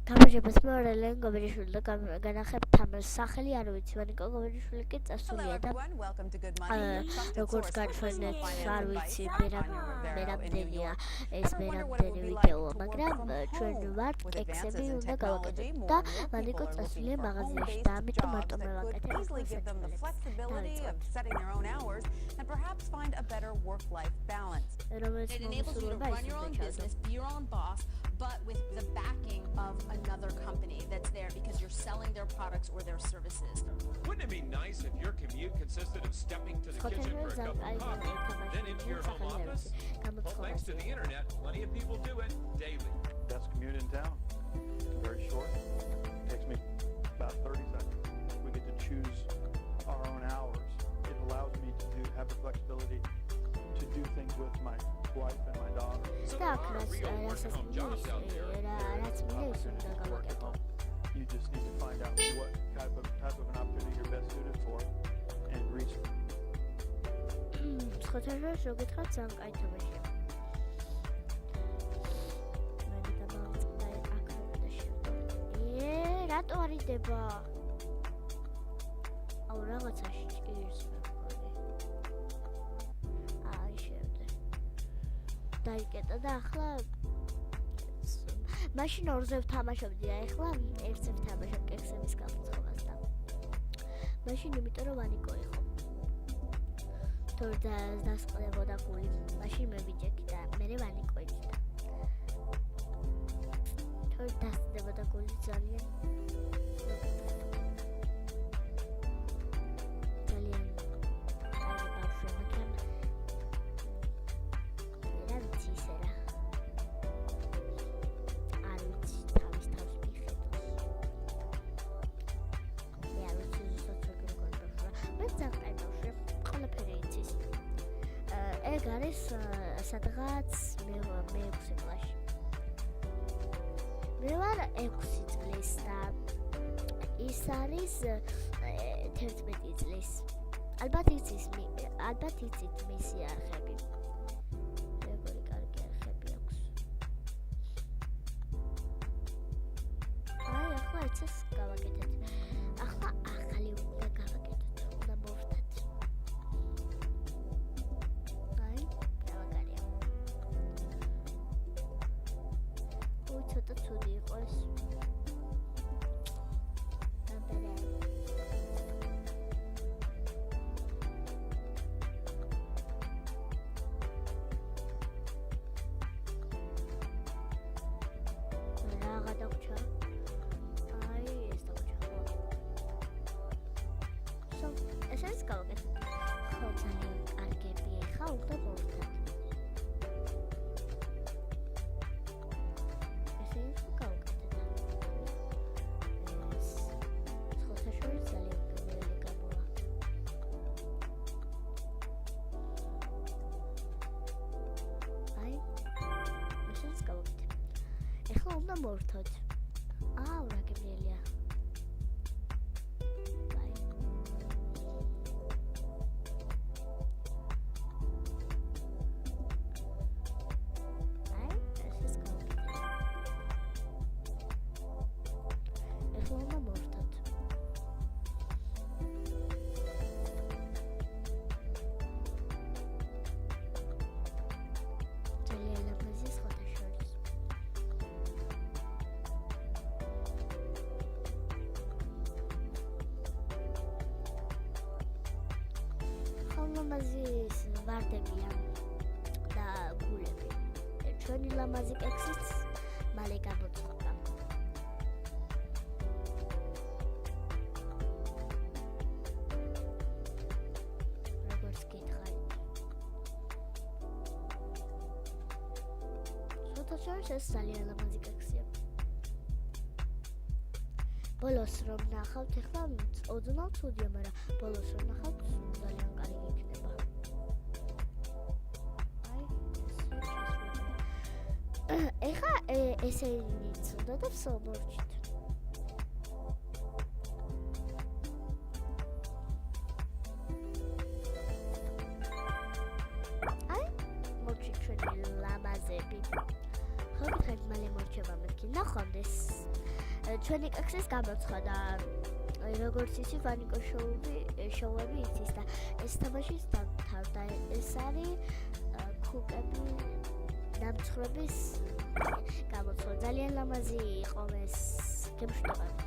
გამარჯვებას მეორე ლენ გოგონიშვილი და განახებთ თამაშს სახელი არ ვიცი ვანიკო გოგონიშვილი კი წასულია და როგორც გაჩვენეთ არ ვიცი მერამდენია ეს მერამდენი ვიდეო მაგრამ ჩვენ ვართ კექსები უნდა გავაკეთოთ და ვანიკო წასულია მაღაზიაში და ამიტომ მარტო მე ვაკეთებ but with the backing of another company that's there because you're selling their products or their services. Wouldn't it be nice if your commute consisted of stepping to the kitchen for a cup of coffee, then into your home office? Well, thanks to the internet, plenty of people do it daily. Best commute in town. Very short. Takes me about 30 seconds. We get to choose our own hours. It allows me to have the flexibility to do things with my wife and my daughter. Some are real work-at-home jobs out there. You just need to find out what type of an opportunity you're best suited for and research. Schotter's შეგეთხათ სამკაითობაში. მე დამაწყდა აკროპდა შევდო. რატო არ იდება? აუ რაღაცაში ჭირს მეგონი. აი შევდე. დაიკეტა და ახლა მაშინ ორზე ვთამაშობდი, ახლა ერთზე ვთამაშობ კექსების გამოცხებას და მაშინ იმიტომ რომ ვანიკო იყო. თორე დასყდებოდა გული, მაშინ მე ვიჯექი და მე ვანიკო იყო. თორე დასყდებოდა გული ძალიან. არის სადღაც მე 6 კლასში. მე ვარ 6 წლის და ის არის 11 წლის. ალბათ იცით მისი არხები. როგორი კარგი არხები აქვს. აი ახლა ეცეს გავაკეთეთ. ახლა ახალი უნდა გავაკეთოთ. უნდა მოვხდეთ. ცოტა ცუდი იყო ეს. რა გადაგვჭა? აი ეს დაგვჭა. ეს არის გავაკეთე. ხო ძალიან კარგები ახლა უნდა მოვხდეთ. ეხლა უნდა მოვხდოთ. აუ რა გემრიელია. ლამაზის ვარდებია და გულები. ჩვენი ლამაზი კექსიც მალე გამოწყობა. როგორც გითხარით. შეთაშორს ეს ძალიან ლამაზი კექსია. ბოლოს რომ ნახავთ, ახლა ოდნავ ცუდია, მაგრამ ბოლოს რომ ნახავთ, ძალიან კარგი იქნება. ეხლა ესენიც უნდა და ვსომორჩით. აი, მორჩით ჩვენი ლამაზები. ხო გითხარით, მალე მორჩება მეთქი. ნახავდეს. ჩვენი კაქსის გამოცხადა როგორც ისი ვანიკო შოუები იცის და ეს თამაშიც დამთავრდა ეს არის ქუკები დამცხრების გამოცხადა ძალიან ლამაზი იყო ეს გემშვიდობა